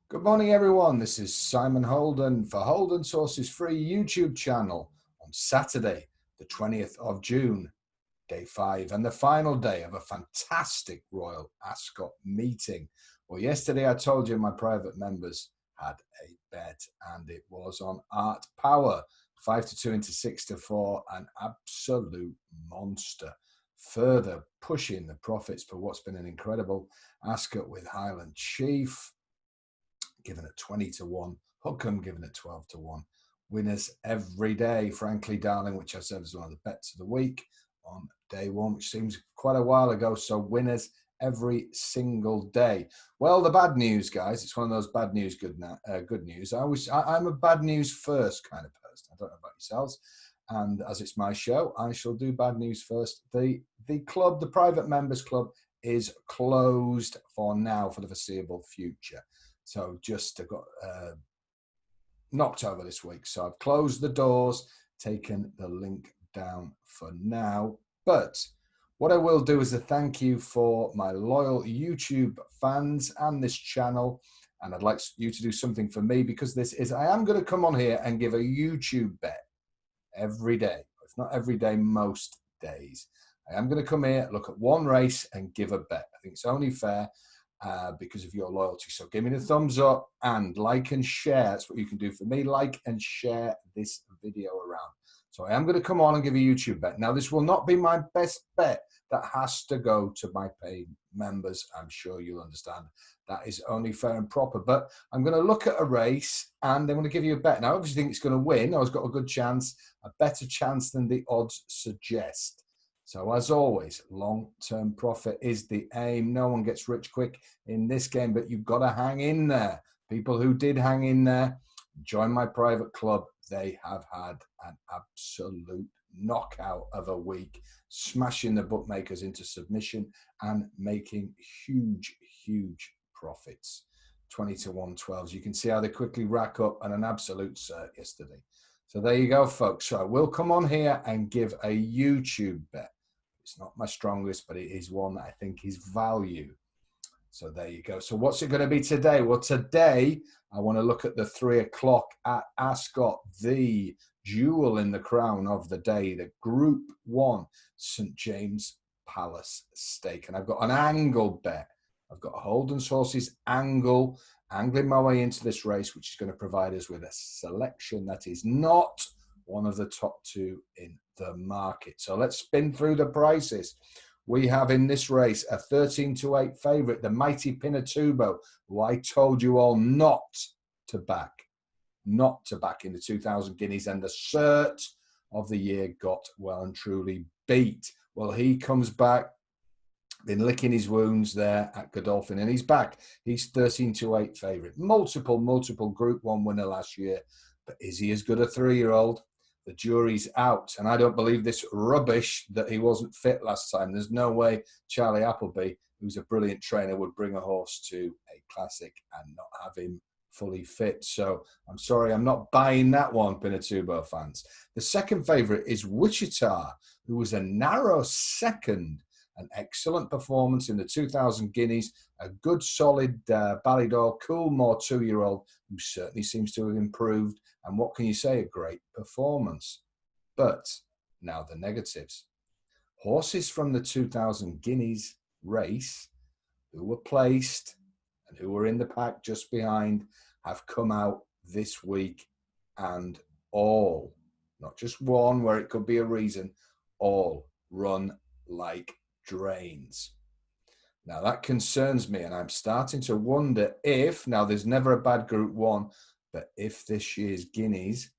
Good morning, everyone. This is Simon Holden for Holdens Horses Free YouTube channel on Saturday, the 20th of June, day 5, and the final day of a fantastic Royal Ascot meeting. Well, yesterday I told you my private members had a bet, and it was on Art Power, 5-2 into 6-4, an absolute monster. Further pushing the profits for what's been an incredible Ascot with Highland Chief, given at 20-1, HUKAM given at 12-1. Winners every day. Frankly, Darling, which I said was one of the bets of the week on day 1, which seems quite a while ago. So winners every single day. Well, the bad news, guys, it's one of those bad news, good news. I'm a bad news first kind of person. I don't know about yourselves. And as it's my show, I shall do bad news first. The club, the private members club, is closed for now for the foreseeable future. So just got knocked over this week. So I've closed the doors, taken the link down for now. But what I will do is a thank you for my loyal YouTube fans and this channel. And I'd like you to do something for me, because I am going to come on here and give a YouTube bet every day. If not every day, most days. I am going to come here, look at one race and give a bet. I think it's only fair. Because of your loyalty. So give me the thumbs up and like and share. That's what you can do for me. Like and share this video around. So I am going to come on and give a YouTube bet. Now, this will not be my best bet. That has to go to my paid members. I'm sure you'll understand. That is only fair and proper. But I'm going to look at a race and I'm going to give you a bet. Now, I obviously think it's going to win. I've got a good chance, a better chance than the odds suggest. So as always, long-term profit is the aim. No one gets rich quick in this game, but you've got to hang in there. People who did hang in there, join my private club. They have had an absolute knockout of a week, smashing the bookmakers into submission and making huge, huge profits. 20-1 12s. You can see how they quickly rack up, and an absolute cert yesterday. So there you go, folks. So I will come on here and give a YouTube bet. It's not my strongest, but it is one that I think is value. So there you go. So what's it going to be today? Well, today I want to look at the 3 o'clock at Ascot, the jewel in the crown of the day, the Group 1 St. James Palace stake. And I've got an angle bet. I've got a Holdens Horses angle, angling my way into this race, which is going to provide us with a selection that is not one of the top 2 in the market. So let's spin through the prices. We have in this race a 13-8 favorite, the mighty Pinatubo, who I told you all not to back in the 2,000 guineas, and the cert of the year got well and truly beat. Well, he comes back, been licking his wounds there at Godolphin, and he's back. He's 13-8 favorite. Multiple Group 1 winner last year. But is he as good a 3-year-old? The jury's out, and I don't believe this rubbish that he wasn't fit last time. There's no way Charlie Appleby, who's a brilliant trainer, would bring a horse to a classic and not have him fully fit. So I'm sorry, I'm not buying that one, Pinatubo fans. The second favourite is Wichita, who was a narrow second. An excellent performance in the 2,000 guineas, a good solid Ballydoyle Coolmore 2-year-old who certainly seems to have improved. And what can you say? A great performance. But now the negatives. Horses from the 2,000 guineas race who were placed and who were in the pack just behind have come out this week, and all, not just one where it could be a reason, all run like drains. Now that concerns me, and I'm starting to wonder if, now there's never a bad Group 1, but if this year's guineas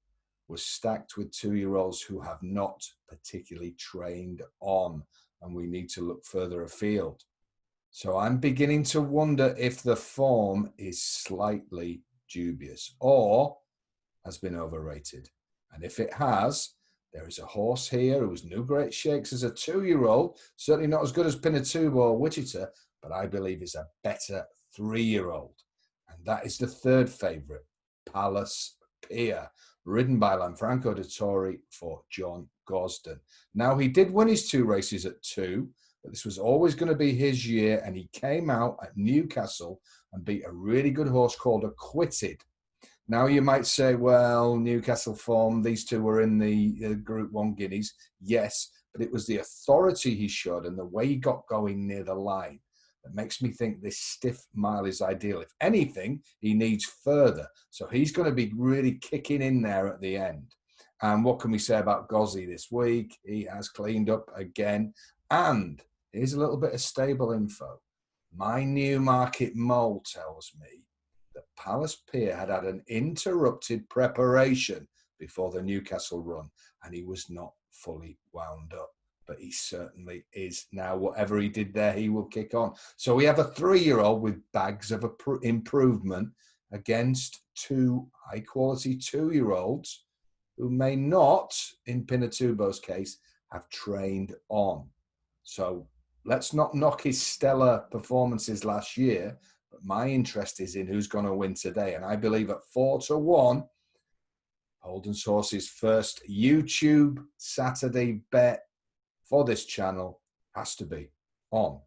was stacked with 2-year-olds who have not particularly trained on, and we need to look further afield. So I'm beginning to wonder if the form is slightly dubious or has been overrated. And if it has, there is a horse here who was no great shakes as a 2-year-old, certainly not as good as Pinatubo or Wichita, but I believe is a better 3-year-old. And that is the third favourite, Palace Pier, ridden by Lanfranco de Tori for John Gosden. Now, he did win his 2 races at 2, but this was always going to be his year, and he came out at Newcastle and beat a really good horse called Acquitted. Now you might say, well, Newcastle form, these two were in the Group 1 Guineas. Yes, but it was the authority he showed and the way he got going near the line that makes me think this stiff mile is ideal. If anything, he needs further. So he's going to be really kicking in there at the end. And what can we say about Gozzi this week? He has cleaned up again. And here's a little bit of stable info. My Newmarket mole tells me that Palace Pier had an interrupted preparation before the Newcastle run, and he was not fully wound up. But he certainly is now. Whatever he did there, he will kick on. So we have a 3-year-old with bags of improvement against 2 high-quality 2-year-olds who may not, in Pinatubo's case, have trained on. So let's not knock his stellar performances last year, but my interest is in who's going to win today. And I believe at 4-1, Holdens Horses' first YouTube Saturday bet for this channel has to be on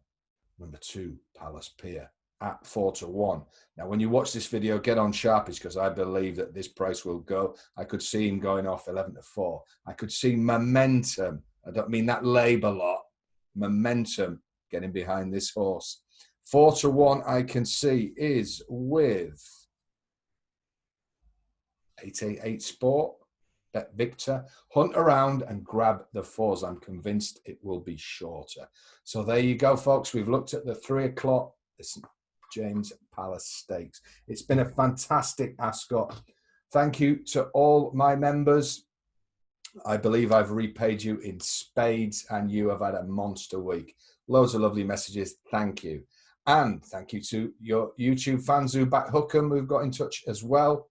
number 2, Palace Pier, at 4-1. Now, when you watch this video, get on Sharpies, because I believe that this price will go. I could see him going off 11-4. I could see momentum. I don't mean that labour lot. Momentum getting behind this horse. 4-1 I can see is with 888 Sport. Bet Victor, hunt around and grab the 4s. I'm convinced it will be shorter. So there you go, folks. We've looked at the 3 o'clock St James Palace Stakes. It's been a fantastic Ascot. Thank you to all my members. I believe I've repaid you in spades, and you have had a monster week. Loads of lovely messages. Thank you. And thank you to your YouTube fans who back HUKAM, who've got in touch as well.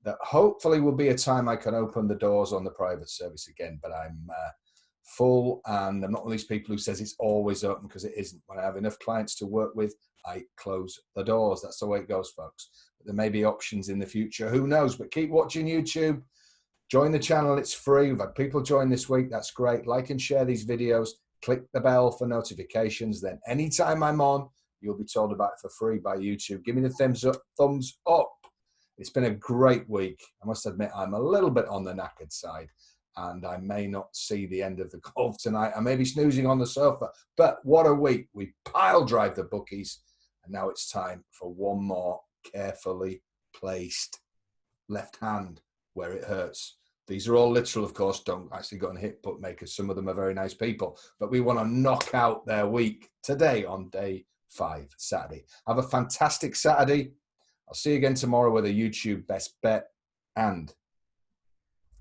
That hopefully will be a time I can open the doors on the private service again, but I'm full, and I'm not one of these people who says it's always open, because it isn't. When I have enough clients to work with, I close the doors. That's the way it goes, folks. But there may be options in the future. Who knows? But keep watching YouTube. Join the channel. It's free. We've had people join this week. That's great. Like and share these videos. Click the bell for notifications. Then anytime I'm on, you'll be told about it for free by YouTube. Give me the thumbs up. It's been a great week. I must admit, I'm a little bit on the knackered side, and I may not see the end of the golf tonight. I may be snoozing on the sofa, but what a week. We pile drive the bookies, and now it's time for one more carefully placed left hand where it hurts. These are all literal, of course. Don't actually go and hit bookmakers. Some of them are very nice people, but we want to knock out their week today on day 5, Saturday. Have a fantastic Saturday. I'll see you again tomorrow with a YouTube best bet, and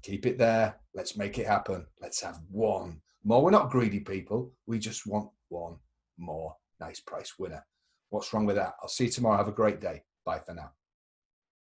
keep it there. Let's make it happen. Let's have one more. We're not greedy people. We just want one more nice price winner. What's wrong with that? I'll see you tomorrow. Have a great day. Bye for now.